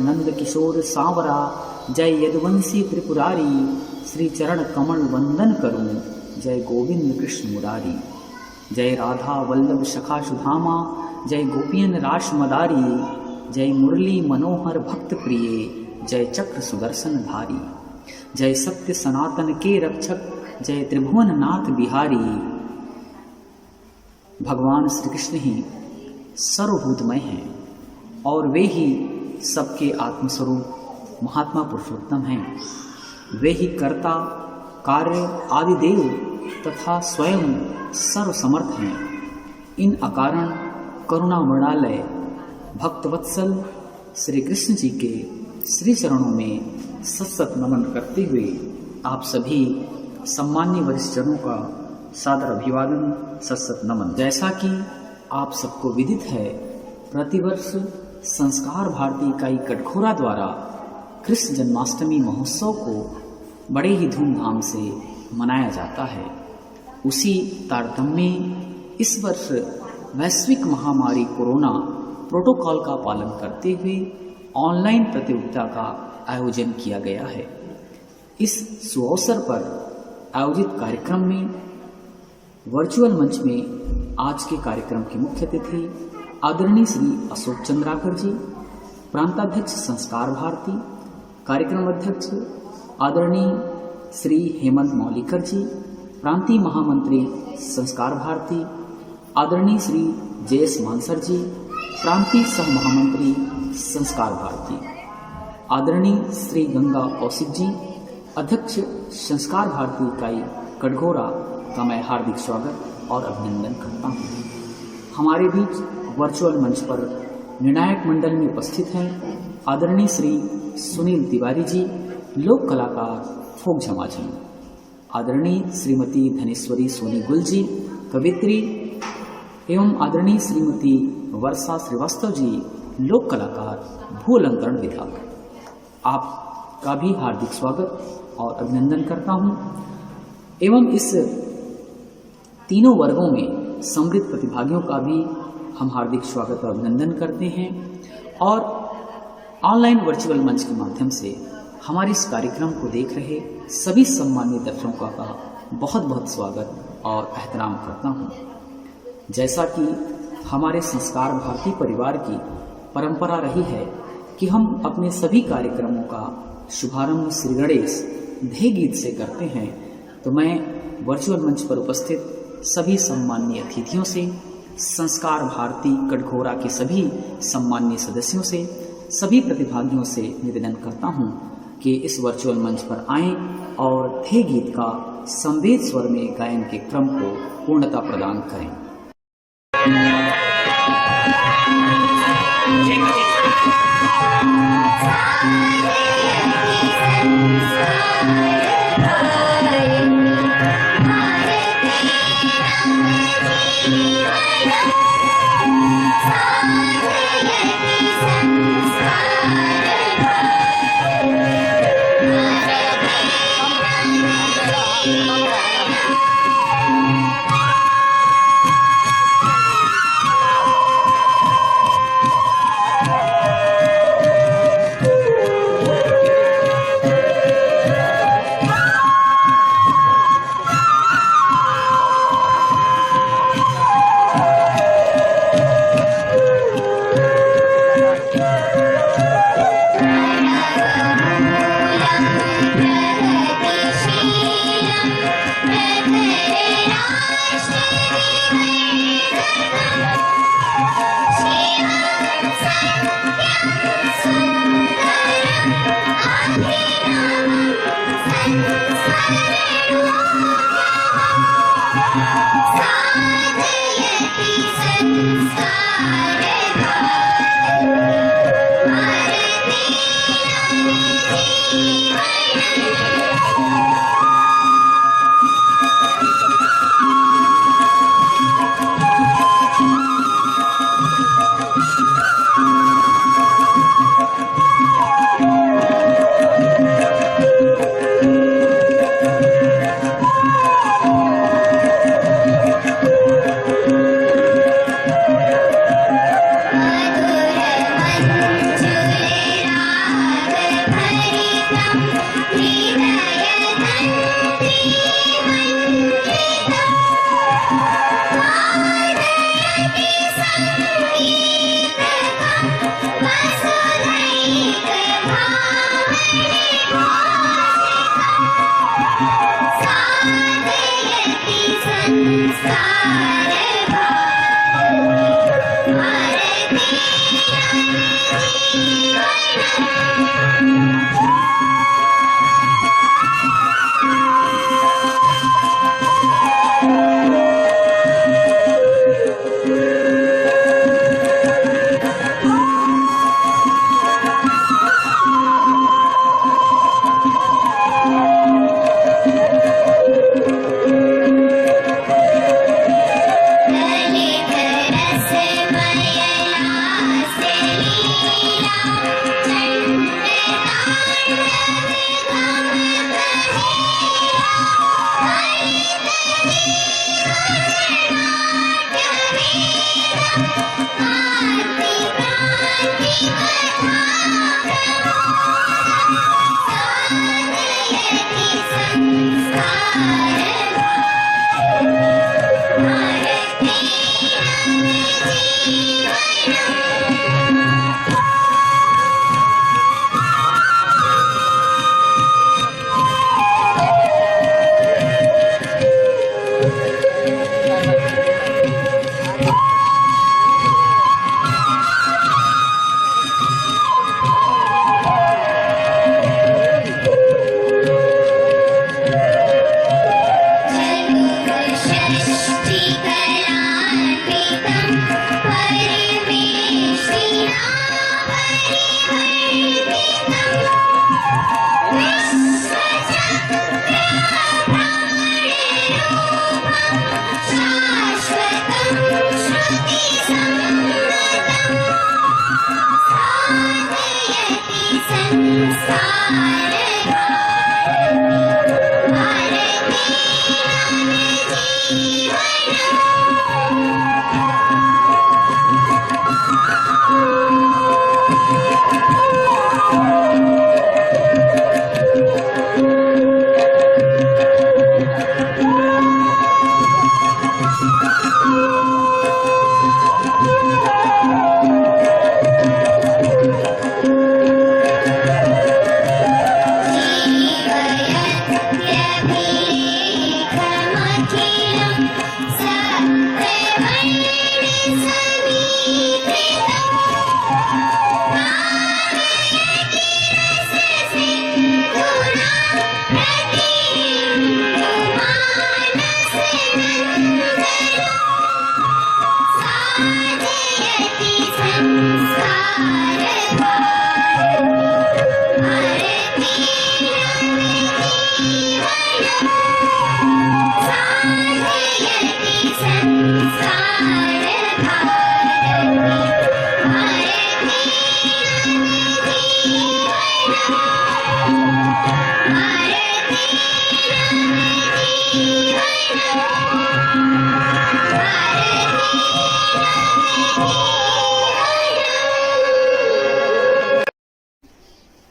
नंद किशोर सांवरा, जय यदुवंशी त्रिपुरारी, श्री चरण कमल वंदन करूं, जय गोविंद कृष्ण मुरारी। जय राधा वल्लभ सखा सुधामा, जय गोपियन रास मदारी, जय मुरली मनोहर भक्त प्रिय, जय चक्र सुदर्शन धारी। जय सत्य सनातन के रक्षक, जय त्रिभुवन नाथ बिहारी। भगवान श्री कृष्ण ही सर्वभूतमय हैं और वे ही सबके आत्मस्वरूप महात्मा पुरुषोत्तम हैं। वे ही कर्ता कार्य आदि देव तथा स्वयं सर्वसमर्थ हैं। इन अकारण करुणा मृणालय भक्तवत्सल श्री कृष्ण जी के श्री चरणों में सत्सत नमन करते हुए आप सभी सम्मान्य वरिष्ठ जनों का सादर अभिवादन, सत्सत नमन। जैसा कि आप सबको विदित है, प्रतिवर्ष संस्कार भारती इकाई कटघोरा द्वारा कृष्ण जन्माष्टमी महोत्सव को बड़े ही धूमधाम से मनाया जाता है। उसी तारतम्य में इस वर्ष वैश्विक महामारी कोरोना प्रोटोकॉल का पालन करते हुए ऑनलाइन प्रतियोगिता का आयोजन किया गया है। इस सुअवसर पर आयोजित कार्यक्रम में वर्चुअल मंच में आज के कार्यक्रम के मुख्य अतिथि आदरणीय श्री अशोक चंद्राकर जी, प्रांताध्यक्ष संस्कार भारती, कार्यक्रम अध्यक्ष आदरणीय श्री हेमंत मौलिकर जी, प्रांतीय महामंत्री संस्कार भारती, आदरणीय श्री जयेश मानसर जी, प्रांतीय सह महामंत्री संस्कार भारती, आदरणीय श्री गंगा कौशिक जी, अध्यक्ष संस्कार भारती इकाई कटघोरा का मैं हार्दिक स्वागत और अभिनंदन करता हूँ। हमारे बीच वर्चुअल मंच पर निर्णायक मंडल में उपस्थित हैं आदरणीय श्री सुनील तिवारी जी, लोक कलाकार फोक झमाझम, आदरणीय श्रीमती धनेश्वरी सोनी गुल जी, कवित्री, एवं आदरणीय श्रीमती वर्षा श्रीवास्तव जी, लोक कलाकार भू अलंकरण विभाग। आपका भी हार्दिक स्वागत और अभिनंदन करता हूँ। एवं इस तीनों वर्गों में समृद्ध प्रतिभागियों का भी हम हार्दिक स्वागत और अभिनंदन करते हैं और ऑनलाइन वर्चुअल मंच के माध्यम से हमारे इस कार्यक्रम को देख रहे सभी सम्मानित दर्शकों का बहुत बहुत स्वागत और एहतराम करता हूँ। जैसा कि हमारे संस्कार भारती परिवार की परंपरा रही है कि हम अपने सभी कार्यक्रमों का शुभारंभ श्री गणेश ध्येय गीत से करते हैं, तो मैं वर्चुअल मंच पर उपस्थित सभी सम्माननीय अतिथियों से, संस्कार भारती कटघोरा के सभी सम्माननीय सदस्यों से, सभी प्रतिभागियों से निवेदन करता हूं कि इस वर्चुअल मंच पर आएं और ध्येय गीत का संवेद स्वर में गायन के क्रम को पूर्णता प्रदान करें।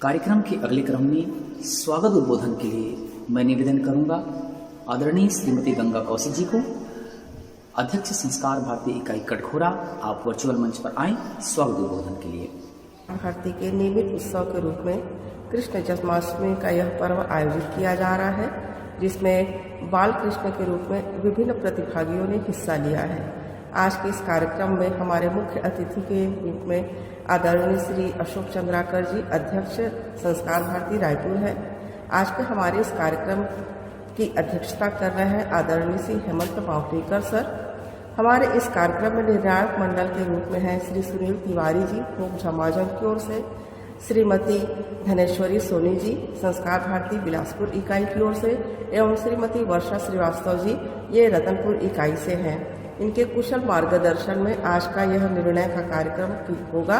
कार्यक्रम के अगले क्रम में स्वागत उद्बोधन के लिए मैं निवेदन करूंगा आदरणीय श्रीमती गंगा कौशिक जी को, अध्यक्ष संस्कार भारती इकाई कटघोरा। आप वर्चुअल मंच पर आए स्वागत उद्बोधन के लिए। भारती के नियमित उत्सव के रूप में कृष्ण जन्माष्टमी का यह पर्व आयोजित किया जा रहा है, जिसमें बाल कृष्ण के रूप में विभिन्न प्रतिभागियों ने हिस्सा लिया है। आज के इस कार्यक्रम में हमारे मुख्य अतिथि के रूप में आदरणीय श्री अशोक चंद्राकर जी, अध्यक्ष संस्कार भारती रायपुर है। आज के हमारे इस कार्यक्रम की अध्यक्षता कर रहे हैं आदरणीय श्री हेमंत मावटीकर सर। हमारे इस कार्यक्रम में निर्णायक मंडल के रूप में हैं श्री सुनील तिवारी जी, लोक झमाझम की ओर से, श्रीमती धनेश्वरी सोनी जी, संस्कार भारती बिलासपुर इकाई की ओर से, एवं श्रीमती वर्षा श्रीवास्तव जी, ये रतनपुर इकाई से हैं। इनके कुशल मार्गदर्शन में आज का यह निर्णय का कार्यक्रम होगा।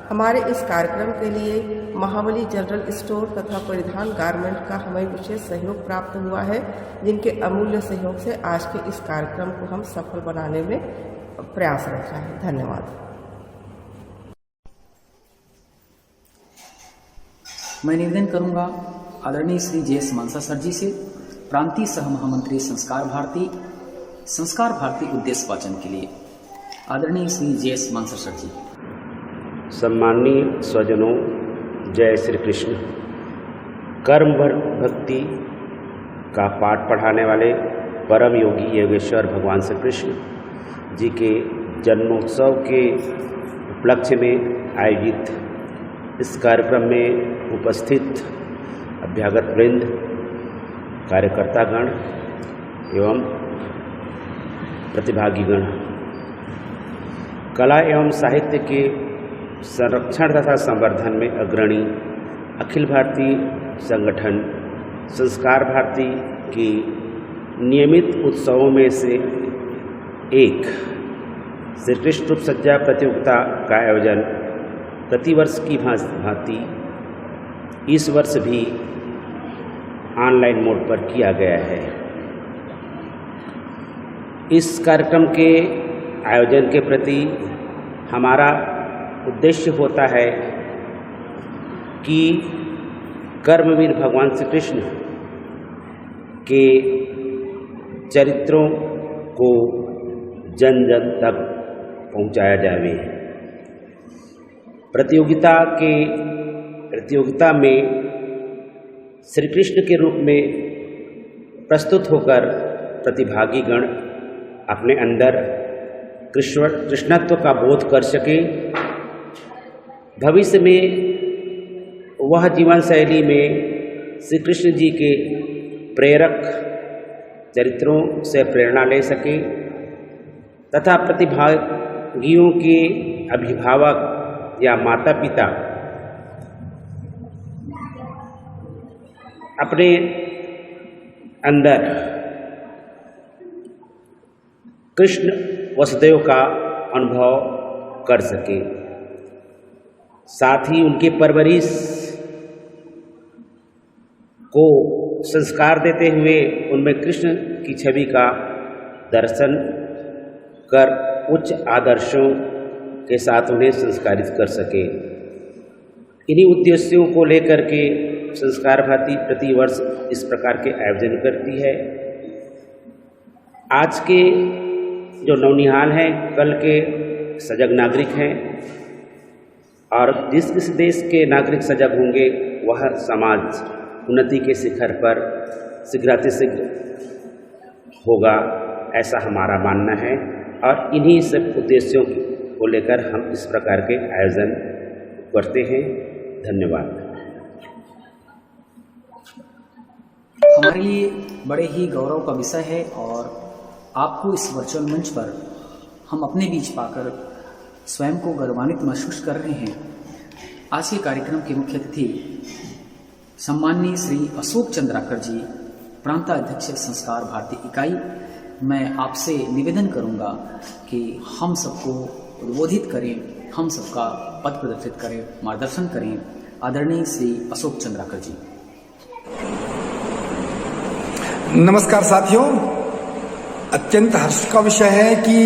हमारे इस कार्यक्रम के लिए महाबली जनरल स्टोर तथा परिधान गारमेंट का हमें विशेष सहयोग प्राप्त हुआ है, जिनके अमूल्य सहयोग से आज के इस कार्यक्रम को हम सफल बनाने में प्रयासरत हैं। धन्यवाद। मैं निवेदन करूंगा आदरणीय श्री जे.एस. मानसा सर जी से, प्रांतीय सह महामंत्री संस्कार भारती उद्देश्य वाचन के लिए। आदरणीय श्री जे.एस. मानसा सर जी। सम्माननीय स्वजनों, जय श्री कृष्ण। कर्म भक्ति का पाठ पढ़ाने वाले परम योगी योगेश्वर भगवान श्री कृष्ण जी के जन्मोत्सव के उपलक्ष्य में आयोजित इस कार्यक्रम में उपस्थित अभ्यागत वृंद, कार्यकर्तागण एवं प्रतिभागीगण, कला एवं साहित्य के संरक्षण तथा संवर्धन में अग्रणी अखिल भारतीय संगठन संस्कार भारती की नियमित उत्सवों में से एक श्री कृष्ण रूप सज्जा प्रतियोगिता का आयोजन प्रतिवर्ष की भांति इस वर्ष भी ऑनलाइन मोड पर किया गया है। इस कार्यक्रम के आयोजन के प्रति हमारा उद्देश्य होता है कि कर्मवीर भगवान श्री कृष्ण के चरित्रों को जन जन तक पहुंचाया जाए। प्रतियोगिता में श्री कृष्ण के रूप में प्रस्तुत होकर प्रतिभागीगण अपने अंदर कृष्णत्व का बोध कर सके, भविष्य में वह जीवन शैली में श्री कृष्ण जी के प्रेरक चरित्रों से प्रेरणा ले सके तथा प्रतिभागियों के अभिभावक या माता पिता अपने अंदर कृष्ण वसुदेव का अनुभव कर सके, साथ ही उनकी परवरिश को संस्कार देते हुए उनमें कृष्ण की छवि का दर्शन कर उच्च आदर्शों के साथ उन्हें संस्कारित कर सके। इन्हीं उद्देश्यों को लेकर के संस्कार भारती प्रतिवर्ष इस प्रकार के आयोजन करती है। आज के जो नौनिहाल हैं कल के सजग नागरिक हैं, और जिस किस देश के नागरिक सजग होंगे वह समाज उन्नति के शिखर पर शीघ्रातिशीघ्र होगा, ऐसा हमारा मानना है। और इन्हीं सब उद्देश्यों को लेकर हम इस प्रकार के आयोजन करते हैं। धन्यवाद। हमारे लिए बड़े ही गौरव का विषय है और आपको इस वर्चुअल मंच पर हम अपने बीच पाकर स्वयं को गौरवान्वित महसूस कर रहे हैं। आज के कार्यक्रम के मुख्य अतिथि सम्माननीय श्री अशोक चंद्राकर जी, प्रांताध्यक्ष संस्कार भारती इकाई। मैं आपसे निवेदन करूंगा कि हम सबको उद्बोधित करें, हम सबका पथ प्रदर्शित करें, मार्गदर्शन करें। आदरणीय श्री अशोक चंद्राकर जी। नमस्कार साथियों, अत्यंत हर्ष का विषय है कि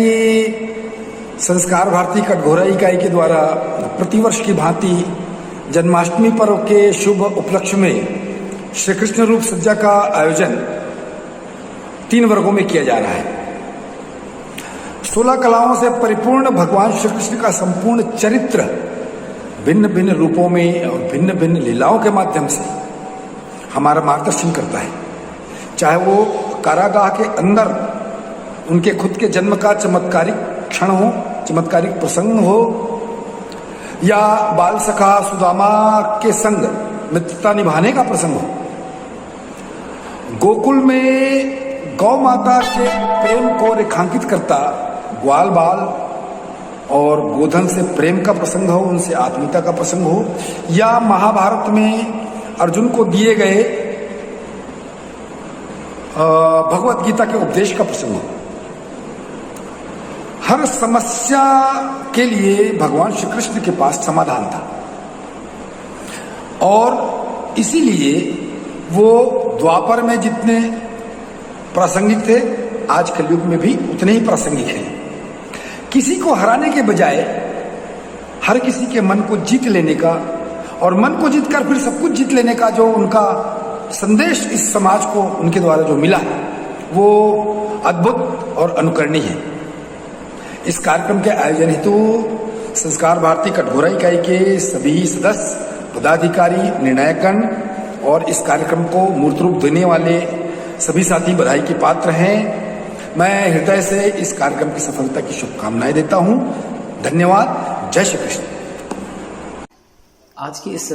संस्कार भारती कटघोरा इकाई के द्वारा प्रतिवर्ष की भांति जन्माष्टमी पर्व के शुभ उपलक्ष्य में श्री कृष्ण रूप सज्जा का आयोजन 3 वर्गों में किया जा रहा है। 16 कलाओं से परिपूर्ण भगवान श्री कृष्ण का संपूर्ण चरित्र भिन्न भिन्न रूपों में और भिन्न भिन्न लीलाओं के माध्यम से हमारा मार्गदर्शन करता है। चाहे वो कारागाह के अंदर उनके खुद के जन्म का चमत्कारिक क्षण हो, चमत्कारिक प्रसंग हो, या बाल सखा सुदामा के संग मित्रता निभाने का प्रसंग हो, गोकुल में गौ माता के प्रेम को रेखांकित करता ग्वाल बाल और गोधन से प्रेम का प्रसंग हो, उनसे आत्मीयता का प्रसंग हो, या महाभारत में अर्जुन को दिए गए भगवत गीता के उपदेश का प्रसंग हो। हर समस्या के लिए भगवान श्री कृष्ण के पास समाधान था और इसीलिए वो द्वापर में जितने प्रासंगिक थे आज कलयुग में भी उतने ही प्रासंगिक हैं। किसी को हराने के बजाय हर किसी के मन को जीत लेने का और मन को जीतकर फिर सब कुछ जीत लेने का जो उनका संदेश इस समाज को उनके द्वारा जो मिला वो अद्भुत और अनुकरणीय है। इस कार्यक्रम के आयोजन हेतु संस्कार भारती कटघोरा इकाई के सभी सदस्य, पदाधिकारी, निर्णायकगण और इस कार्यक्रम को मूर्त रूप देने वाले सभी साथी बधाई के पात्र हैं। मैं हृदय से इस कार्यक्रम की सफलता की शुभकामनाएं देता हूं। धन्यवाद। जय श्री कृष्ण। आज के इस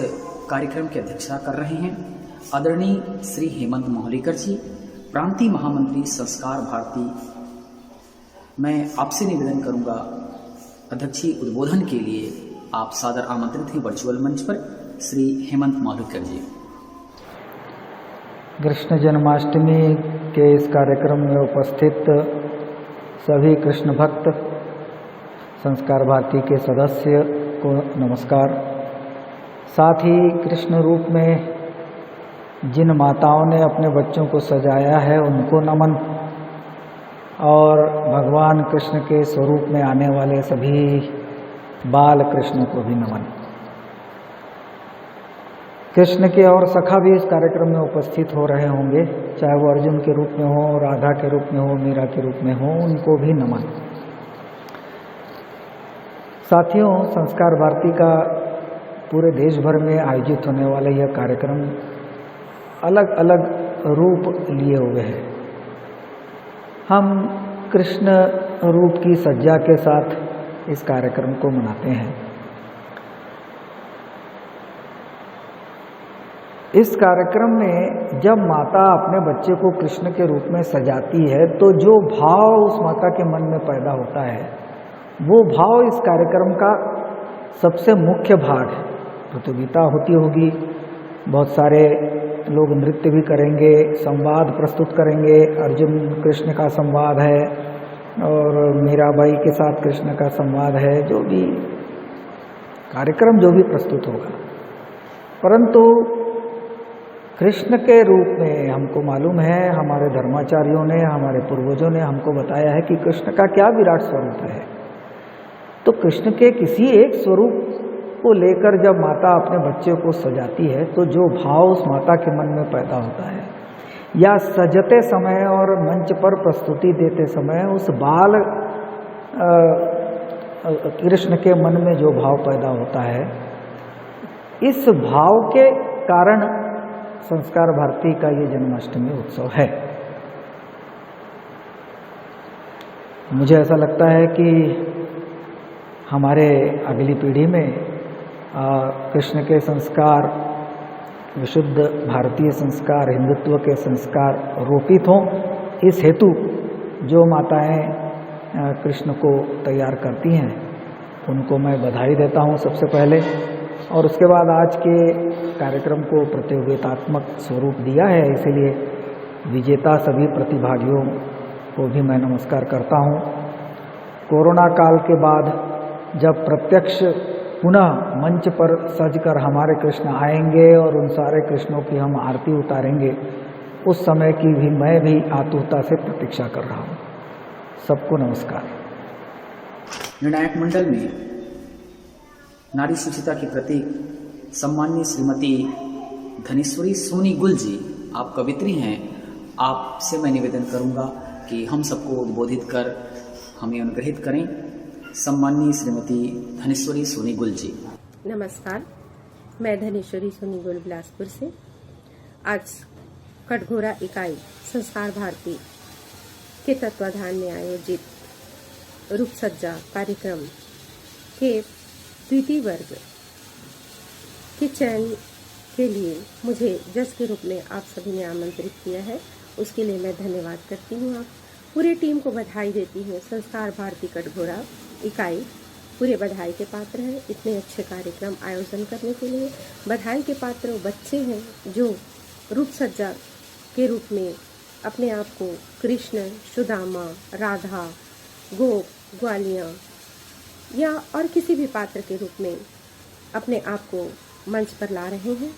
कार्यक्रम की अध्यक्षता कर रहे हैं आदरणीय श्री हेमंत मोहलीकर जी, प्रांतीय महामंत्री संस्कार भारती। मैं आपसे निवेदन करूंगा अध्यक्षीय उद्बोधन के लिए आप सादर आमंत्रित हैं वर्चुअल मंच पर श्री हेमंत मोहलीकर जी। कृष्ण जन्माष्टमी के इस कार्यक्रम में उपस्थित सभी कृष्ण भक्त, संस्कार भारती के सदस्य को नमस्कार। साथ ही कृष्ण रूप में जिन माताओं ने अपने बच्चों को सजाया है उनको नमन, और भगवान कृष्ण के स्वरूप में आने वाले सभी बाल कृष्ण को भी नमन। कृष्ण के और सखा भी इस कार्यक्रम में उपस्थित हो रहे होंगे, चाहे वो अर्जुन के रूप में हो, राधा के रूप में हो, मीरा के रूप में हो, उनको भी नमन। साथियों, संस्कार भारती का पूरे देश भर में आयोजित होने वाला यह कार्यक्रम अलग अलग रूप लिए हुए है। हम कृष्ण रूप की सज्जा के साथ इस कार्यक्रम को मनाते हैं। इस कार्यक्रम में जब माता अपने बच्चे को कृष्ण के रूप में सजाती है तो जो भाव उस माता के मन में पैदा होता है वो भाव इस कार्यक्रम का सबसे मुख्य भाग है। प्रतियोगिता होती होगी, बहुत सारे लोग नृत्य भी करेंगे, संवाद प्रस्तुत करेंगे। अर्जुन कृष्ण का संवाद है और मीराबाई के साथ कृष्ण का संवाद है, जो भी कार्यक्रम जो भी प्रस्तुत होगा। परंतु कृष्ण के रूप में हमको मालूम है, हमारे धर्माचार्यों ने, हमारे पूर्वजों ने हमको बताया है कि कृष्ण का क्या विराट स्वरूप है। तो कृष्ण के किसी एक स्वरूप को लेकर जब माता अपने बच्चे को सजाती है तो जो भाव उस माता के मन में पैदा होता है, या सजते समय और मंच पर प्रस्तुति देते समय उस बाल कृष्ण के मन में जो भाव पैदा होता है, इस भाव के कारण संस्कार भारती का ये जन्माष्टमी उत्सव है। मुझे ऐसा लगता है कि हमारे अगली पीढ़ी में कृष्ण के संस्कार, विशुद्ध भारतीय संस्कार, हिंदुत्व के संस्कार रोपित हों, इस हेतु जो माताएं कृष्ण को तैयार करती हैं उनको मैं बधाई देता हूं सबसे पहले। और उसके बाद आज के कार्यक्रम को प्रतियोगितात्मक स्वरूप दिया है, इसीलिए विजेता सभी प्रतिभागियों को भी मैं नमस्कार करता हूं। कोरोना काल के बाद जब प्रत्यक्ष पुनः मंच पर सजकर हमारे कृष्ण आएंगे और उन सारे कृष्णों की हम आरती उतारेंगे, उस समय की भी मैं भी आतुरता से प्रतीक्षा कर रहा हूँ। सबको नमस्कार। निर्णायक मंडल में नारी सुचिता की प्रतीक सम्माननीय श्रीमती धनेश्वरी सोनी गुल जी, आप कवित्री हैं, आपसे मैं निवेदन करूंगा कि हम सबको उद्बोधित कर हमें अनुग्रहित करें। सम्माननीय श्रीमती धनेश्वरी सोनी गुल जी। नमस्कार, मैं धनेश्वरी सोनी गुल बिलासपुर से। आज कटघोरा इकाई संस्कार भारती के तत्वाधान में आयोजित रूप सज्जा कार्यक्रम के द्वितीय वर्ग के चयन के लिए मुझे जज के रूप में आप सभी ने आमंत्रित किया है, उसके लिए मैं धन्यवाद करती हूँ। आप पूरे टीम को बधाई देती हूँ। संस्कार भारती कटघोरा इकाई पूरे बधाई के पात्र हैं। इतने अच्छे कार्यक्रम आयोजन करने के लिए बधाई के पात्र वो बच्चे हैं जो रूप सज्जा के रूप में अपने आप को कृष्ण, सुदामा, राधा, गोप, ग्वालिया या और किसी भी पात्र के रूप में अपने आप को मंच पर ला रहे हैं।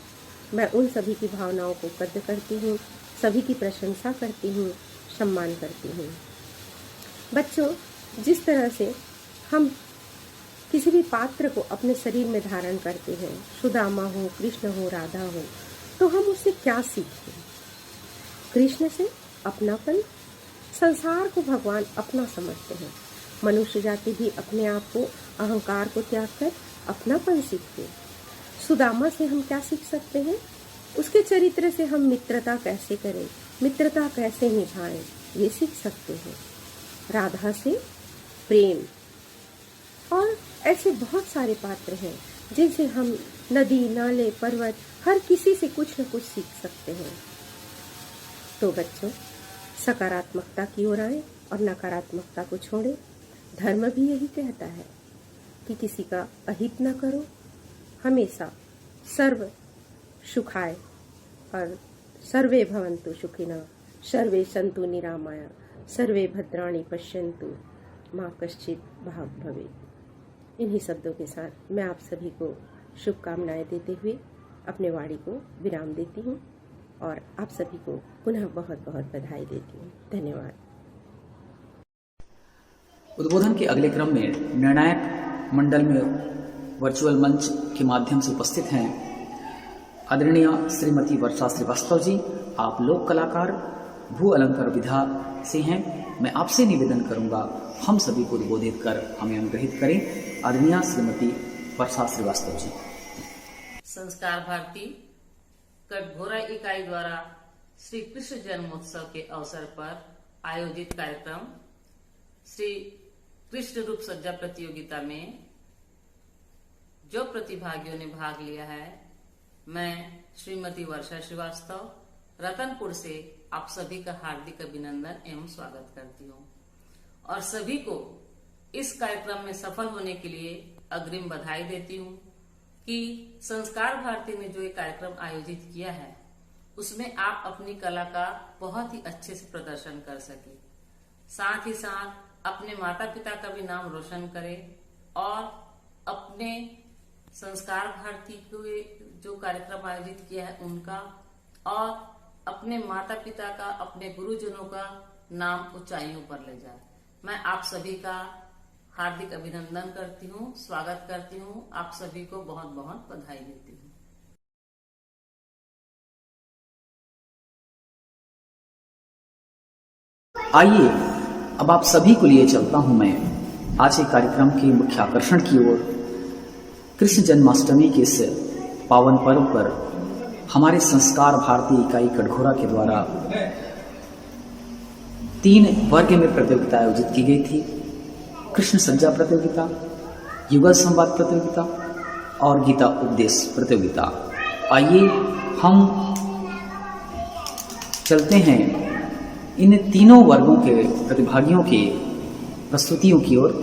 मैं उन सभी की भावनाओं को कद्र करती हूँ, सभी की प्रशंसा करती हूँ, सम्मान करती हूँ। बच्चों, जिस तरह से हम किसी भी पात्र को अपने शरीर में धारण करते हैं, सुदामा हो, कृष्ण हो, राधा हो, तो हम उससे क्या सीखते हैं? कृष्ण से अपनापन, संसार को भगवान अपना समझते हैं। मनुष्य जाति भी अपने आप को, अहंकार को त्याग कर अपनापन सीखते हैं। सुदामा से हम क्या सीख सकते हैं? उसके चरित्र से हम मित्रता कैसे करें, मित्रता कैसे निभाएं, ये सीख सकते हैं। राधा से प्रेम, और ऐसे बहुत सारे पात्र हैं जिनसे हम नदी, नाले, पर्वत, हर किसी से कुछ न कुछ सीख सकते हैं। तो बच्चों, सकारात्मकता की ओर आए और नकारात्मकता को छोड़ें। धर्म भी यही कहता है कि किसी का अहित न करो, हमेशा सर्व सुखाय और सर्वे भवन्तु सुखिनः, सर्वे सन्तु निरामया, सर्वे भद्राणि पश्यन्तु, माँ कश्चित् भाग् भवेत्। इन्हीं शब्दों के साथ मैं आप सभी को शुभकामनाएं देते हुए अपने वाणी को विराम देती हूँ और आप सभी को पुनः बहुत बहुत बधाई देती हूँ। धन्यवाद। उद्बोधन के अगले क्रम में निर्णायक मंडल में वर्चुअल मंच के माध्यम से उपस्थित हैं आदरणीय श्रीमती वर्षा श्रीवास्तव जी। आप लोक कलाकार भू अलंकार विधा से हैं। मैं आपसे निवेदन करूंगा हम सभी को उद्बोधित कर हमें अनुग्रहित करें। आदरणीय श्रीमती वर्षा श्रीवास्तव जी। संस्कार भारती कटघोरा इकाई द्वारा श्री कृष्ण जन्मोत्सव के अवसर पर आयोजित कार्यक्रम श्री कृष्ण रूप सज्जा प्रतियोगिता में जो प्रतिभागियों ने भाग लिया है, मैं श्रीमती वर्षा श्रीवास्तव रतनपुर से आप सभी का हार्दिक अभिनंदन एवं स्वागत करती हूँ और सभी को इस कार्यक्रम में सफल होने के लिए अग्रिम बधाई देती हूँ कि संस्कार भारती ने जो ये कार्यक्रम आयोजित किया है उसमें आप अपनी कला का बहुत ही अच्छे से प्रदर्शन कर सके। साथ ही साथ अपने माता पिता का भी नाम रोशन करें और अपने संस्कार भारती के जो कार्यक्रम आयोजित किया है उनका और अपने माता पिता का, अपने गुरुजनों का नाम ऊंचाइयों पर ले जाए। मैं आप सभी का हार्दिक अभिनंदन करती हूँ, स्वागत करती हूँ, आप सभी को बहुत बहुत बधाई देती हूँ। आइए अब आप सभी को लिए चलता हूं मैं आज के कार्यक्रम के मुख्य आकर्षण की ओर। कृष्ण जन्माष्टमी के इस पावन पर्व पर हमारे संस्कार भारती इकाई कटघोरा के द्वारा 3 वर्ग में प्रतियोगिता आयोजित की गई थी। कृष्ण सज्जा प्रतियोगिता, युगल संवाद प्रतियोगिता और गीता उपदेश प्रतियोगिता। आइए हम चलते हैं इन तीनों वर्गों के प्रतिभागियों के प्रस्तुतियों की ओर।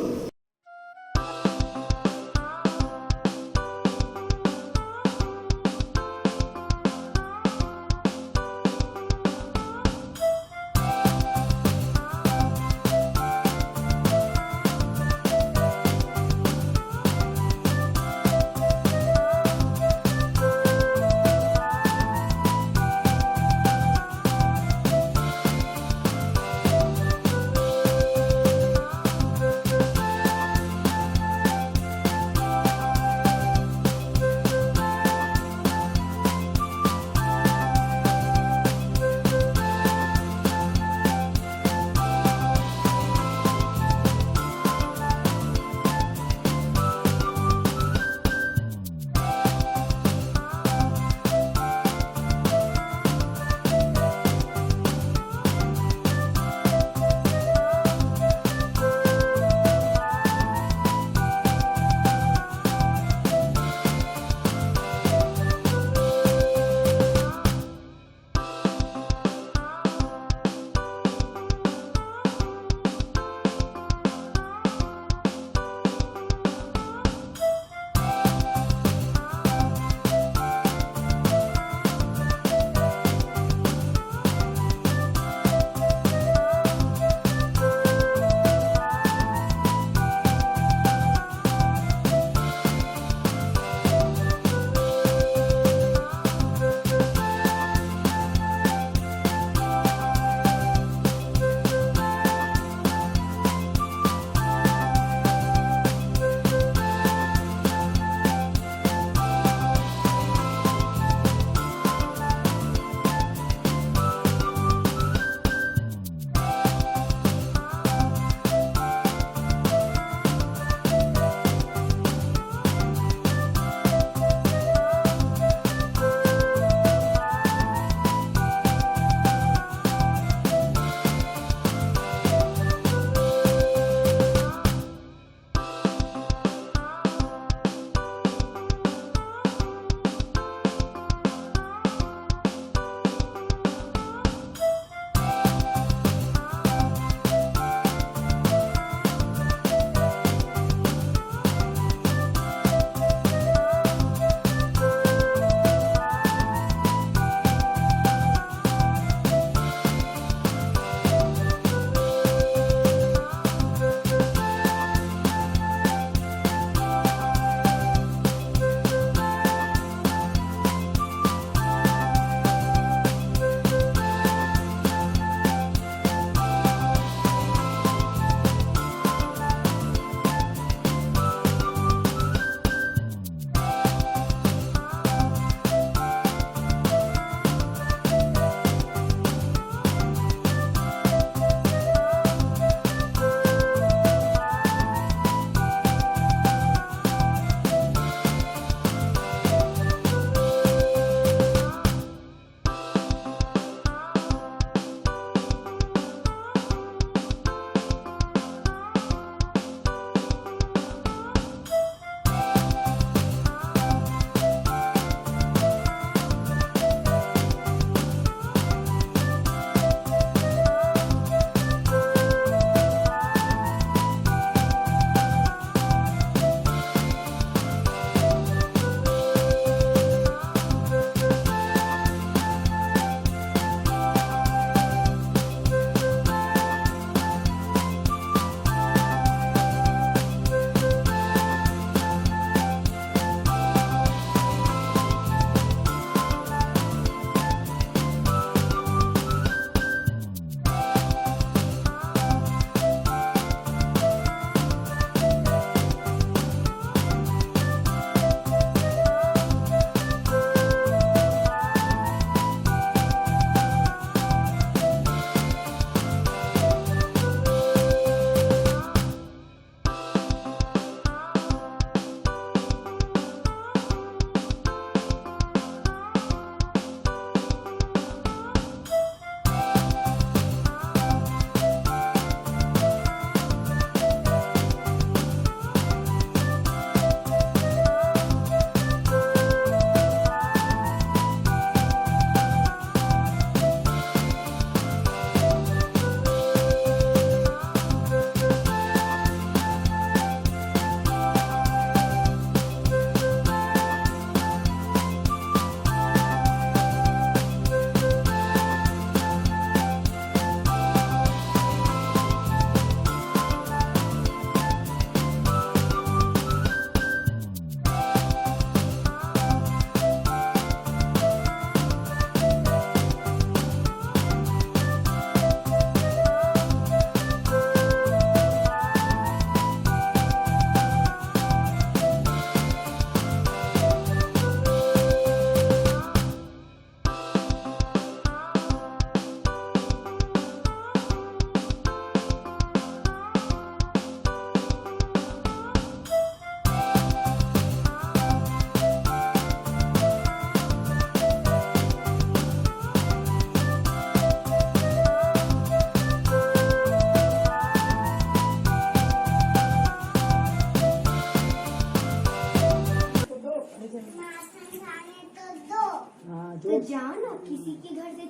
के घर से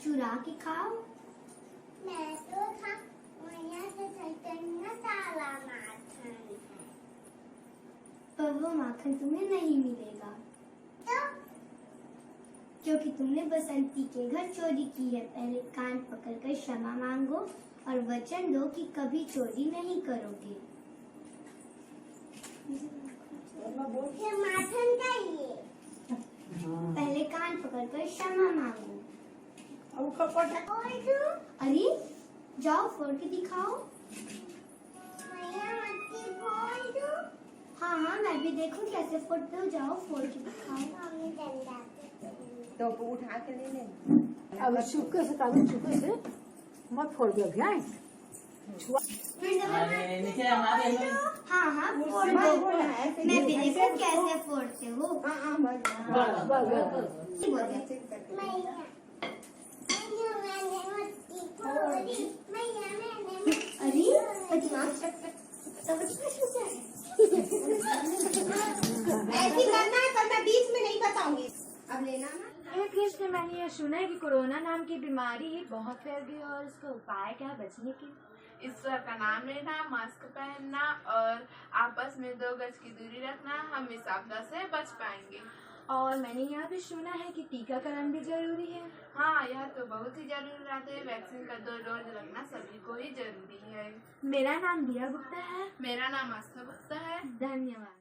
चुरा के खाओ। मैं तो था मैया से चैतन्य सारा माखन है। पर वो माखन तुम्हें नहीं मिलेगा। तो क्योंकि तुमने बसंती के घर चोरी की है। पहले कान पकड़कर क्षमा मांगो और वचन दो कि कभी चोरी नहीं करोगे। मुझे माखन चाहिए। पहले कान पकड़कर क्षमा मांगो। अरे जाओ फोड़ के दिखाओ। मैया मच्छी फोड़ दो। हाँ हाँ मैं भी देखूं कैसे फोड़ते हो। जाओ फोड़ के दिखाओ। मम्मी डंडा तो उठा के ले ले। अब चुपके से कागज चुपके से मत फोड़ दे अभी। हाँ हाँ फोड़ दो। मैं भी देखूं कैसे फोड़ते हो। मैंने मच्छी फोड़ी। मैया मैंने अरे बदमाश। ऐसी करना है पर मैं बीच में नहीं बताऊंगी। अब लेना ना। हे कृष्ण, मैंने यह सुना है कि कोरोना नाम की बीमारी बहुत फैल गई और इसका उपाय क्या बचने के? ईश्वर का नाम लेना, मास्क पहनना और आपस में 2 गज की दूरी रखना, हम इस आपदा से बच पाएंगे। और मैंने यह भी सुना है कि टीकाकरण भी जरूरी है। हाँ, यह तो बहुत ही जरूरी बात है। वैक्सीन का 2 डोज लगना सभी को ही जरूरी है। मेरा नाम दिया गुप्ता है। मेरा नाम आस्था गुप्ता है। धन्यवाद।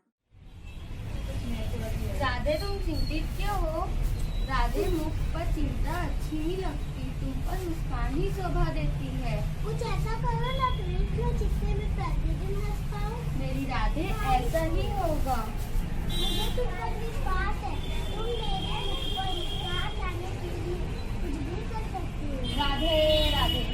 राधे, तुम चिंतित क्यों हो? राधे, मुख पर चिंता अच्छी ही लगती, तुम पर मुस्कान ही शोभा देती है। कुछ ऐसा करो ना प्लीज जिससे मैं प्रतिदिन हंस पाऊं। मेरी राधे, ऐसा ही होगा। मुझे तुम पर विश्वास है। तुम मेरे मुख पर विश्वास लाने के लिए कुछ भी कर सकती हो। राधे राधे।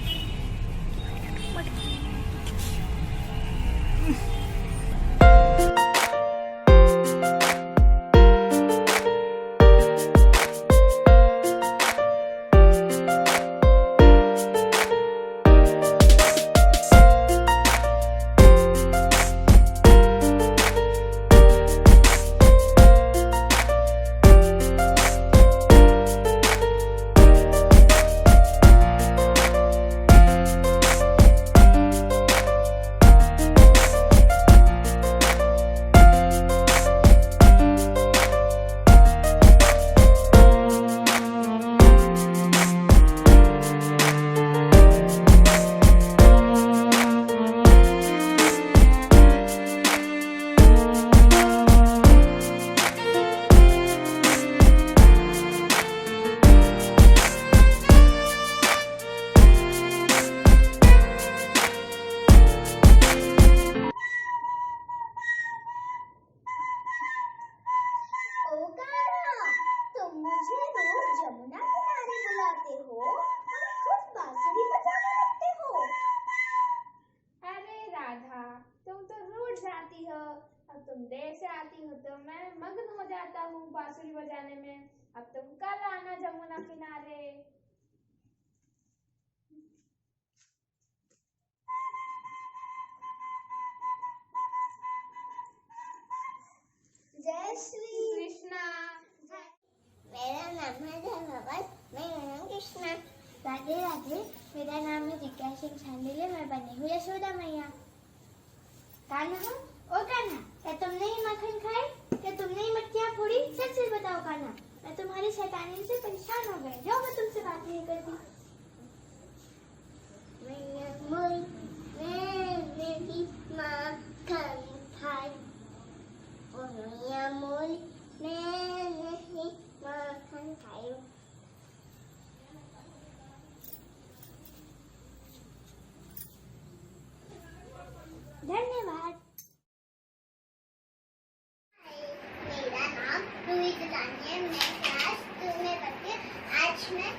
तुम देर से आती हो तो मैं मग्न हो जाता हूँ बांसुरी बजाने में। अब तुम कल आना जमुना किनारे। जय श्री कृष्णा। मेरा नाम है धर्मवत। मेरा नाम कृष्णा। राधे राधे। मेरा नाम है जिज्ञासा सिंह छांडिले। मैं बनी हूँ यशोदा मैया। कान्हा, ओ कान्हा, क्या तुमने ही मक्खन खाए? क्या तुमने ही मटकियाँ फोड़ी? सच सच बताओ कान्हा, मैं तुम्हारी शैतानी से परेशान हो गई। जाओ, मैं तुमसे बात नहीं करती। मैंने भी मक्खन खाई। मैंने ही मक्खन खाई। धन्यवाद। मेरा नाम रूही दुलानी है। मैं क्लास 2 में पढ़ती हूँ। आज मैं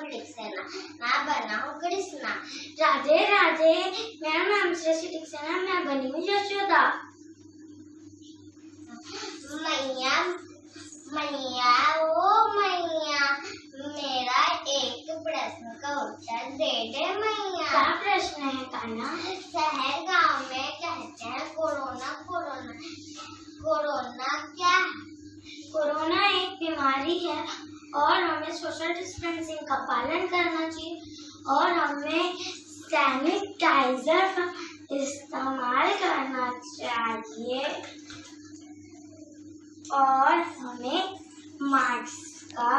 टिक्सेना, मैं बना हूँ कृष्णा। राधे राधे, मेरा नाम श्री टिक्सेना, मैं बनी हूँ यशोदा। मैया मैया ओ मैया, मेरा एक प्रश्न का उत्तर दे दे मैया। क्या प्रश्न है कान्हा? शहर गांव में कहते हैं कोरोना कोरोना, कोरोना क्या है? कोरोना एक बीमारी है और हमें सोशल डिस्टेंसिंग का पालन करना चाहिए और हमें सैनिटाइजर का इस्तेमाल करना चाहिए और हमें मास्क का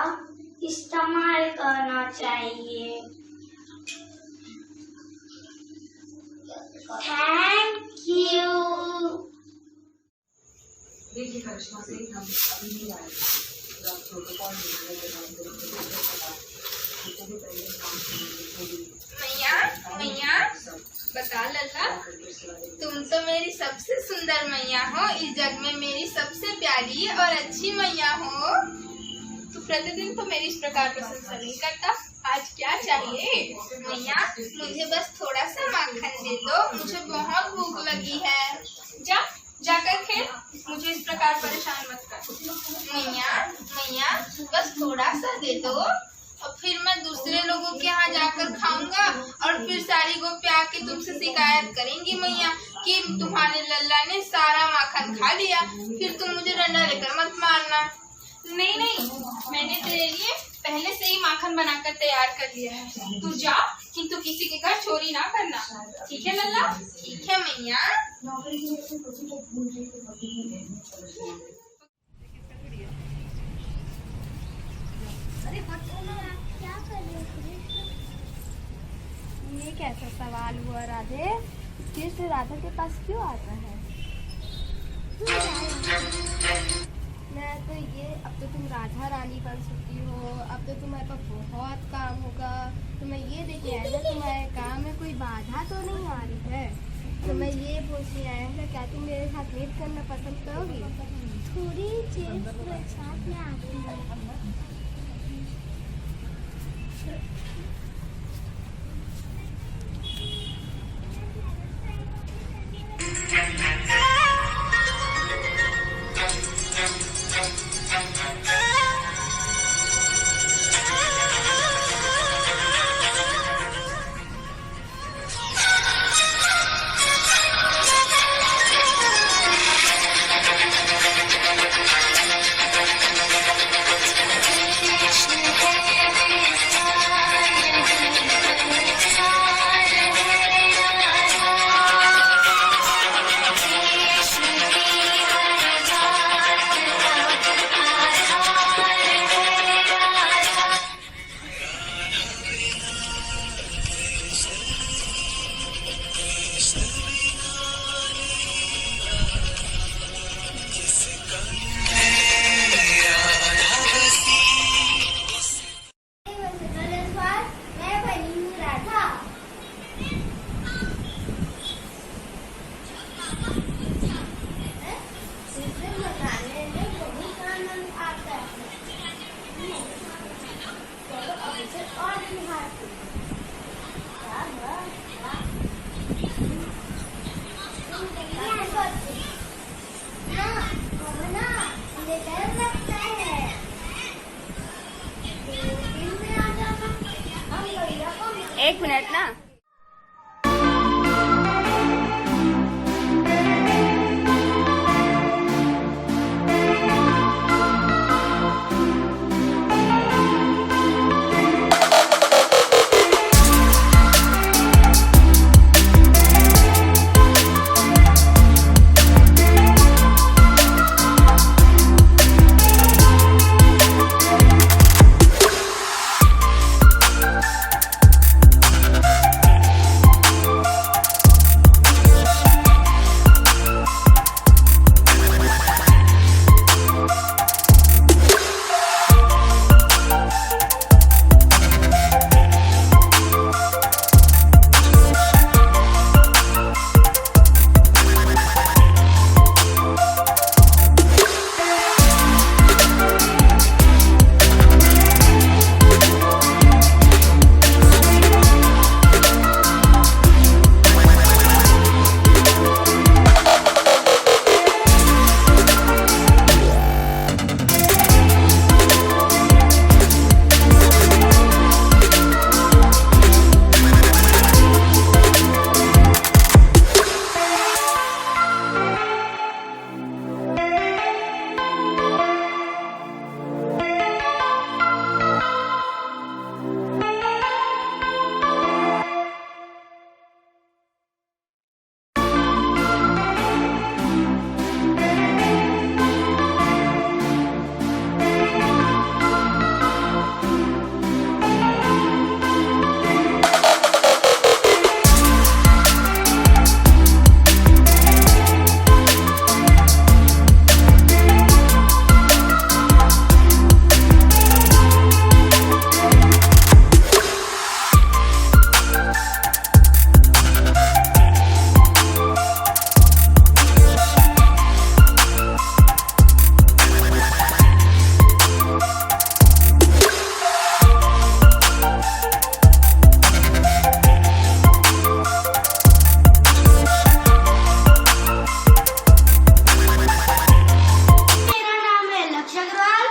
इस्तेमाल करना चाहिए। Thank you. देखिए करिश्मा से हम अभी नहीं आए प्रोटोकॉल मैया मैया बता लल्ला, तुम तो मेरी सबसे सुंदर मैया हो, इस जग में मेरी सबसे प्यारी और अच्छी मैया हो। तू प्रतिदिन तो मेरी इस प्रकार प्रशंसा नहीं करता, आज क्या चाहिए? मैया मुझे बस थोड़ा सा माखन दे दो, मुझे बहुत भूख लगी है। जाकर खेल, मुझे इस प्रकार परेशान मत कर। मैया मैया बस थोड़ा सा दे दो और फिर मैं दूसरे लोगों के यहाँ जाकर खाऊंगा और फिर सारी गोपियाँ आके तुमसे शिकायत करेंगी मैया कि तुम्हारे लल्ला ने सारा माखन खा लिया, फिर तुम मुझे डंडा लेकर मत मारना। नहीं नहीं, मैंने तेरे लिए पहले से ही माखन बनाकर तैयार कर लिया है, तू जा, किंतु किसी के घर चोरी ना करना, ठीक है लल्ला? ठीक है मैया। अरे क्या कर रहे हो? ये कैसा सवाल हुआ राधे? कृष्ण राधा के पास क्यों आता है? मैं तो ये, अब तो तुम राधा रानी बन चुकी हो, अब तो तुम्हारे पास बहुत काम होगा, तो मैं ये देखने आया था तुम्हारे काम में कोई बाधा तो नहीं आ रही है, तो मैं ये पूछने आया था क्या तुम मेरे साथ मीट करना पसंद करोगी? थोड़ी चीज साथ में आती है। एक मिनट ना।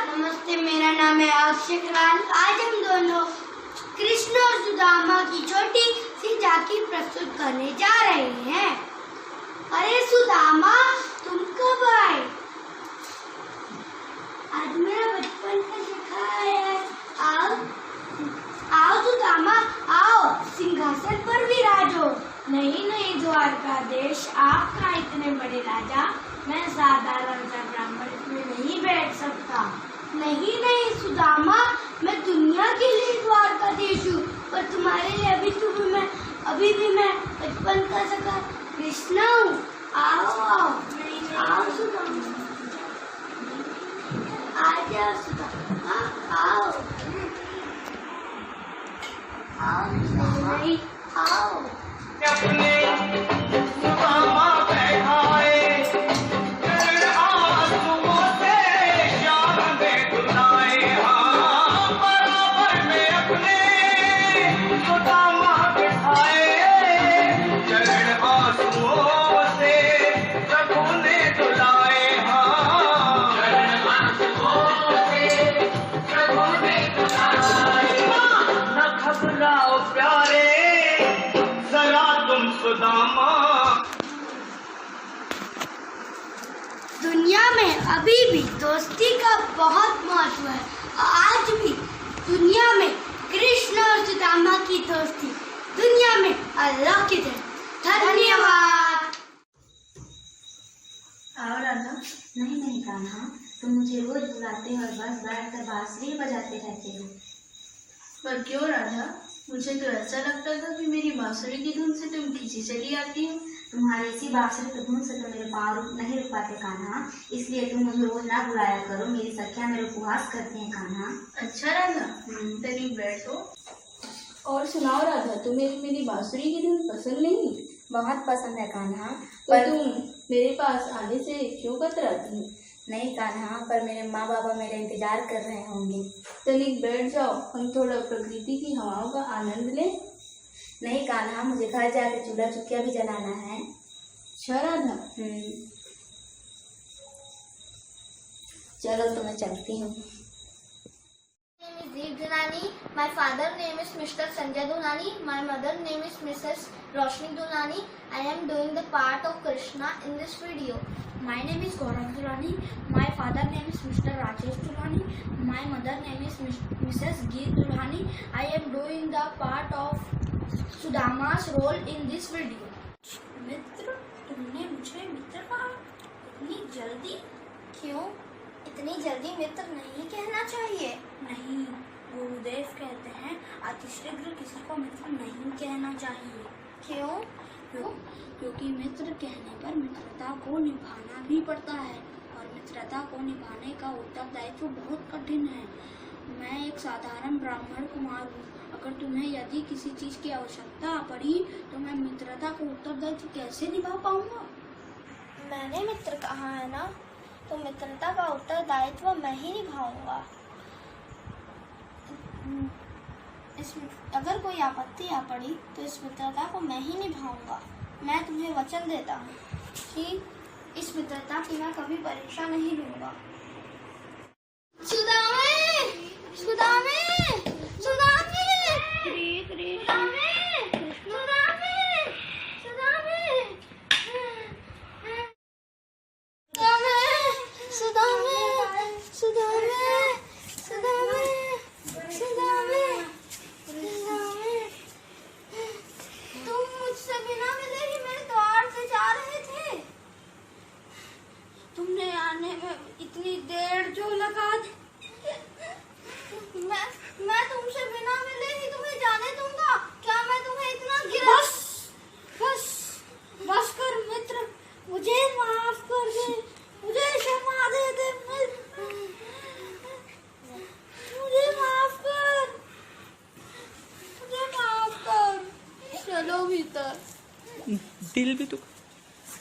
नमस्ते, मेरा नाम है अक्षय लाल। आज हम दोनों कृष्ण और सुदामा की छोटी सी झांकी प्रस्तुत करने जा रहे हैं। अरे सुदामा, तुम कब आए? आज मेरा बचपन का सखा है। आओ आओ सुदामा, आओ, सिंहासन पर विराजो। नहीं नहीं द्वारकाधीश, आप कहाँ इतने बड़े राजा, मैं साधारण सा ब्राह्मण इसमें नहीं बैठ सकता। नहीं नहीं सुदामा, मैं दुनिया के लिए द्वारकाधीश हूँ, पर तुम्हारे लिए अभी भी मैं बचपन का सखा कृष्ण हूँ। आओ आओ आओ सुदामा, आ जाओ सुदामा, आओ आओ नहीं आओ। अपने सुदामा बैठाए आंसुओं से जान दे दुलाए, हाँ बराबर में अपने सुदामा बैठाए, चरण आंसुओं से प्रभु ने दुलाए, हाँ चरण आंसुओं से प्रभु ने दुलाए। न घबराओ प्यारे जरा तुम सुदामा। दुनिया में अभी भी दोस्ती का बहुत महत्व है। आज भी दुनिया में कृष्ण और सुदामा की दोस्ती दुनिया में अल्लाह की है। धन्यवाद। आओ राधा। नहीं कान्हा, तुम मुझे रोज बुलाते हो और बस बैठकर बांसुरी बजाते रहते हो। पर क्यों राधा? मुझे तो ऐसा लगता था कि मेरी बांसुरी की धुन से तुम खींची चली आती हो। तुम्हारी इसी बांसुरी की धुन से तो मेरे पाँव नहीं रुक पाते कान्हा, इसलिए तुम मुझे रोज ना बुलाया करो। मेरी सखियाँ मेरे उपवास करती हैं कान्हा। अच्छा राधा, तनिक बैठो। और सुनाओ राधा, तुम्हें मेरी बांसुरी की धुन पसंद नहीं? बहुत पसंद है कान्हा। तो तुम मेरे पास आने से क्यों कतराती हो? नहीं कान्हा, पर मेरे माँ बाबा मेरा इंतजार कर रहे होंगे। तनिक बैठ जाओ, हम थोड़ा प्रकृति की हवाओं का आनंद लें। नहीं कान्हा, मुझे घर जाकर चूल्हा चुकिया भी जलाना है। अच्छा राधा। चलो तो मैं चलती हूँ। Deep Dulani. My father name is Mr. Sanjay Dulani. My mother name is Mrs. Roshni Dulani. I am doing the part of Krishna in this video. My name is Gaurav Dulani. My father name is Mr. Rajesh Dulani. My mother name is Mrs. Geet Dulani. I am doing the part of Sudama's role in this video. मित्र, तुमने मुझे मित्र कहा? इतनी जल्दी? क्यों? इतनी जल्दी मित्र नहीं कहना चाहिए। नहीं, गुरुदेव कहते हैं अतिशीघ्र किसी को मित्र नहीं कहना चाहिए। क्यों? क्योंकि मित्र कहने पर मित्रता को निभाना भी पड़ता है, और मित्रता को निभाने का उत्तरदायित्व बहुत कठिन है। मैं एक साधारण ब्राह्मण कुमार हूँ। अगर तुम्हें यदि किसी चीज की आवश्यकता पड़ी तो मैं मित्रता का उत्तरदायित्व कैसे निभा पाऊंगा? मैंने मित्र कहा है ना, तो मित्रता का उत्तरदायित्व मैं ही निभाऊंगा। अगर कोई आपत्ति आ पड़ी तो इस मित्रता को मैं ही निभाऊंगा। मैं तुम्हें वचन देता हूँ कि इस मित्रता की मैं कभी परीक्षा नहीं लूंगा। सुदामे, सुदामे, सुदामे, सुदामे, सुदामे, सुदामे, सुदामे, सुदामे, सुदामे, सुदामे, सुदामे, तुम मुझसे बिना मिले ही मेरे द्वार से जा रहे थे। तुमने आने में इतनी देर जो लगा दी। मैं तुमसे बिना मिले ही तुम्हें जाने दूंगा? क्या मैं तुम्हें इतना गिरा? बस कर मित्र, मुझे माफ कर दे, मुझे क्षमा दे दे, मुझे माफ कर, मुझे माफ कर। चलो भीतर। दिल भी दुख,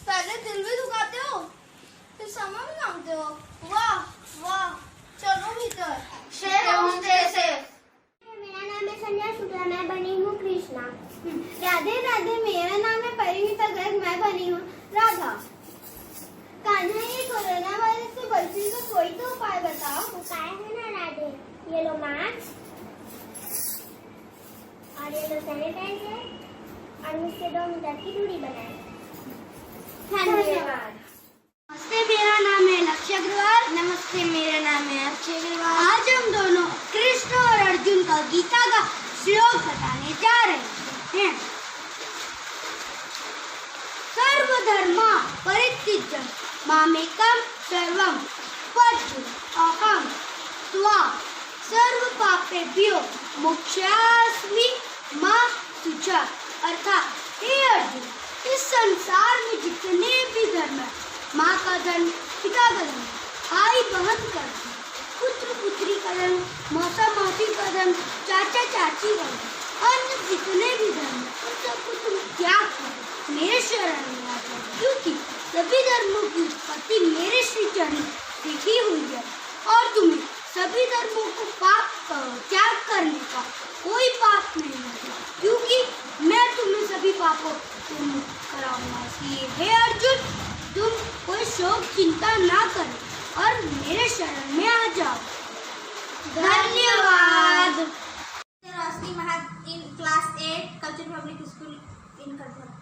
पहले दिल भी दुखाते हो, फिर क्षमा भी मांगते हो। वाह वाह, चलो भीतर। मेरा नाम है संध्या शुक्ला, मैं बनी हूँ कृष्णा। राधे राधे, मेरा नाम है परिणीता गर्ग, मैं बनी हूँ राधा। कान्हा, ये कोरोना वायरस से बचने का कोई तो उपाय बताओ। उपाय ये लो मैक्स और ये लो सैनिटाइजर और मुझसे 2 मीटर की दूरी बनाए। धन्यवाद। नमस्ते, मेरा नाम है लक्ष्य अग्रवाल। नमस्ते, मेरा नाम है अक्षय अग्रवाल। आज हम दोनों कृष्ण और अर्जुन का गीता का श्लोक बताने जा रहे हैं। सर्वधर्मा परित्यज्य मामेकं शरणं व्रज अहं त्वा सर्वपापेभ्यो मोक्षयास्मि मा शुचः। अर्थात हे अर्जुन, इस संसार में जितने भी धर्म है, माँ का धर्म, पिता का धर्म, भाई बहन का धर्म, पुत्र पुत्री का धर्म, मौसा मौसी का धर्म, चाचा चाची का धर्म, अन्य जितने भी धर्म है उन सबको तुम त्याग कर मेरे शरण में आ जाओ, क्योंकि सभी धर्मों की उत्पत्ति मेरे श्री चरण लिखी हुई है और तुम्हें सभी धर्मों को त्याग करने का कोई पाप नहीं है, क्योंकि मैं तुम्हें सभी पापों से मुक्त कराऊंगा। इसलिए हे अर्जुन, तुम कोई शोक चिंता ना करो और मेरे शरण में आ जाओ। धन्यवाद। रोशनी महत in class 8 Culture Public School in Kadhura.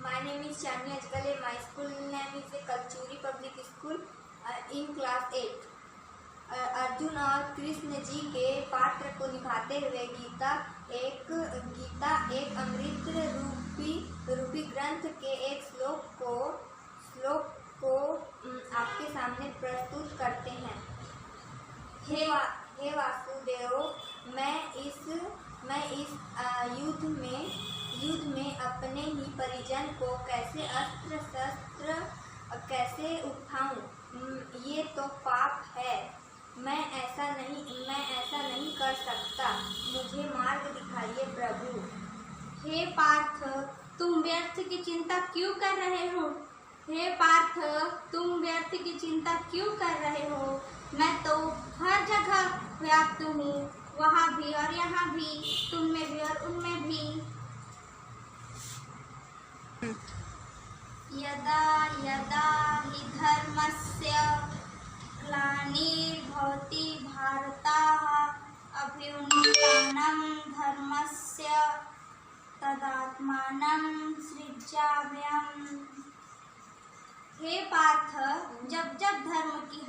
My name is Shania Ajgale. My school name is Kalchuri Public School in class 8. Arjun और कृष्ण जी के पात्र को निभाते हुए गीता एक अमृत रूपी ग्रंथ के एक श्लोक को आपके सामने प्रस्तुत करते हैं। हे वासुदेव, मैं इस युद्ध में अपने ही परिजन को कैसे अस्त्र शस्त्र कैसे उठाऊं? ये तो पाप है। मैं ऐसा नहीं कर सकता। मुझे मार्ग दिखाइए प्रभु। हे पार्थ, तुम व्यर्थ की चिंता क्यों कर रहे हो? हे पार्थ, तुम व्यर्थ की चिंता क्यों कर रहे हो? मैं तो हर जगह व्याप्त हूँ, वहाँ भी और यहाँ भी, तुम में भी और उनमें भी। यदा यदा हि धर्मस्य ग्लानिर्भवति भारतः अभ्युत्थानं धर्मस्य तदात्मानं सृजाम्यहम्। हे पार्थ, जब जब धर्म की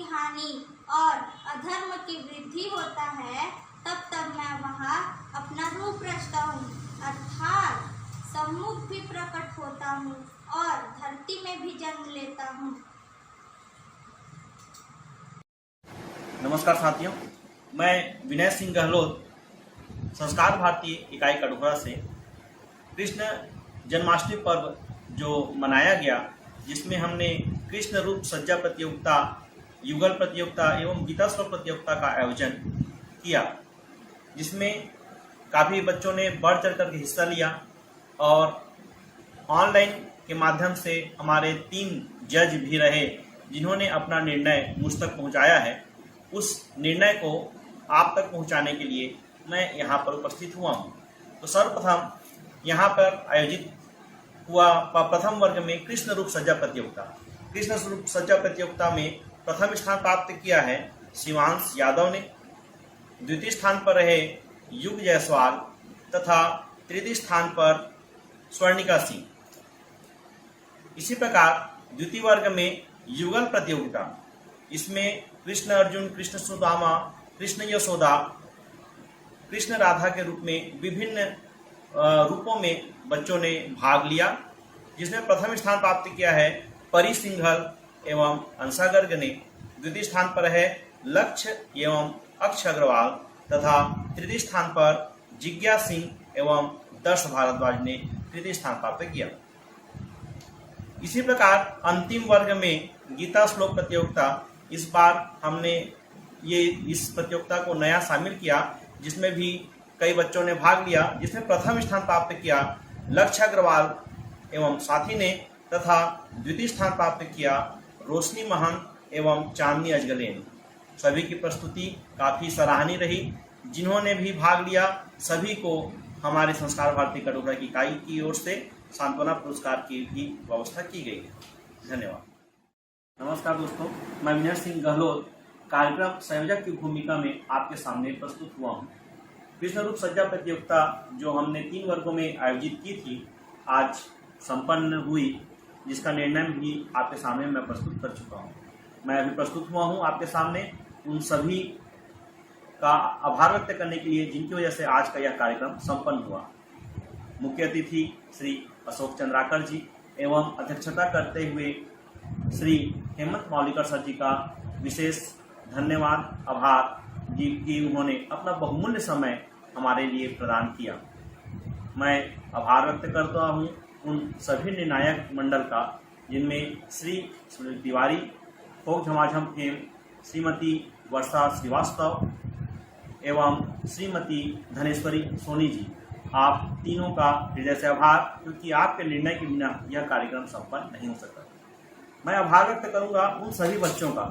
हानि और अधर्म की वृद्धि होता है, तब तब मैं वहाँ अपना रूप रचता हूँ, अर्थात सम्मुख भी प्रकट होता हूँ और धरती में भी जन्म लेता हूँ। नमस्कार साथियों, मैं विनय सिंह गहलोत संस्कार भारती इकाई कटघोरा से कृष्ण जन्माष्टमी पर्व जो मनाया गया, जिसमें हमने कृष्ण रूप सज्जा प्रतियोगिता, युगल प्रतियोगिता एवं गीता श्लोक प्रतियोगिता का आयोजन किया, जिसमें काफ़ी बच्चों ने बढ़ चढ़ कर हिस्सा लिया और ऑनलाइन के माध्यम से हमारे 3 जज भी रहे, जिन्होंने अपना निर्णय मुझ तक पहुँचाया है। उस निर्णय को आप तक पहुँचाने के लिए मैं यहाँ पर उपस्थित हुआ हूँ। तो सर्वप्रथम यहाँ पर आयोजित हुआ प्रथम वर्ग में कृष्ण रूप सज्जा प्रतियोगिता। कृष्ण रूप सज्जा प्रतियोगिता में प्रथम स्थान प्राप्त किया है शिवांश यादव ने, द्वितीय स्थान पर रहे युग जायसवाल तथा तृतीय स्थान पर स्वर्णिका सिंह। इसी प्रकार द्वितीय वर्ग में युगल प्रतियोगिता, इसमें कृष्ण अर्जुन, कृष्ण सुदामा, कृष्ण यशोदा, कृष्ण राधा के रूप में विभिन्न रूपों में बच्चों ने भाग लिया, जिसमें प्रथम स्थान प्राप्त किया है परी सिंघल एवं अंशा गर्ग ने, द्वितीय स्थान पर है लक्ष्य एवं अक्षय अग्रवाल तथा तृतीय स्थान पर जिज्ञा सिंह एवं दर्श भारद्वाज ने तृतीय स्थान प्राप्त किया। इसी प्रकार अंतिम वर्ग में गीता श्लोक प्रतियोगिता, इस बार हमने इस प्रतियोगिता को नया शामिल किया, जिसमें भी कई बच्चों ने भाग लिया, जिसमें प्रथम स्थान प्राप्त किया लक्ष्य अग्रवाल एवं साथी ने तथा द्वितीय स्थान प्राप्त किया रोशनी महंत एवं चांदनी अजगले ने। सभी की प्रस्तुति काफ़ी सराहनीय रही। जिन्होंने भी भाग लिया सभी को हमारे संस्कार भारती कटघोरा की इकाई की ओर से सांत्वना पुरस्कार की भी व्यवस्था की गई है। धन्यवाद। नमस्कार दोस्तों, मैं विनय सिंह गहलोत कार्यक्रम संयोजक की भूमिका में आपके सामने प्रस्तुत हुआ हूँ। कृष्ण रूप सज्जा प्रतियोगिता जो हमने 3 वर्गों में आयोजित की थी, आज संपन्न हुई, जिसका निर्णय भी आपके सामने मैं प्रस्तुत कर चुका हूँ। मैं अभी प्रस्तुत हुआ हूँ आपके सामने उन सभी का आभार व्यक्त करने के लिए जिनकी वजह से आज का यह कार्यक्रम संपन्न हुआ। मुख्य अतिथि श्री अशोक चंद्राकर जी एवं अध्यक्षता करते हुए श्री हेमंत मौलिकर सर जी का विशेष धन्यवाद, आभार जी कि उन्होंने अपना बहुमूल्य समय हमारे लिए प्रदान किया। मैं आभार व्यक्त करता हूँ उन सभी निर्णायक मंडल का, जिनमें श्री सुनील तिवारी, फोक झमाझम फेम, श्रीमती वर्षा श्रीवास्तव एवं श्रीमती धनेश्वरी सोनी जी। आप तीनों का हृदय से आभार, क्योंकि आपके निर्णय के बिना यह कार्यक्रम संपन्न नहीं हो सकता। मैं आभार व्यक्त करूंगा उन सभी बच्चों का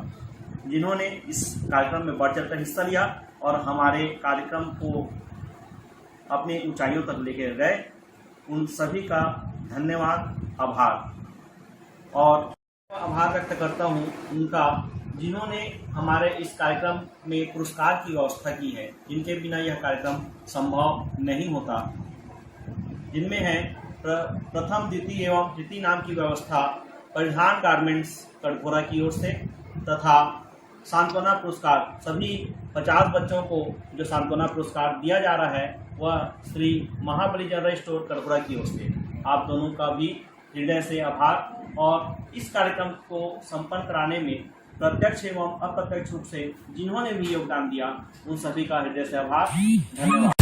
जिन्होंने इस कार्यक्रम में बढ़ चढ़कर हिस्सा लिया और हमारे कार्यक्रम को अपनी ऊंचाइयों तक लेकर गए। उन सभी का धन्यवाद, आभार। और आभार व्यक्त करता हूं उनका जिन्होंने हमारे इस कार्यक्रम में पुरस्कार की व्यवस्था की है, जिनके बिना यह कार्यक्रम संभव नहीं होता, जिनमें है प्रथम, द्वितीय एवं तृतीय नाम की व्यवस्था परिधान गारमेंट्स कटघोरा की ओर से, तथा सांत्वना पुरस्कार सभी 50 बच्चों को जो सांत्वना पुरस्कार दिया जा रहा है वह श्री महाबली जनरल स्टोर कटघोरा की ओर से। आप दोनों का भी हृदय से आभार। और इस कार्यक्रम को संपन्न कराने में प्रत्यक्ष एवं अप्रत्यक्ष रूप से जिन्होंने भी योगदान दिया, उन सभी का हृदय से आभार, धन्यवाद।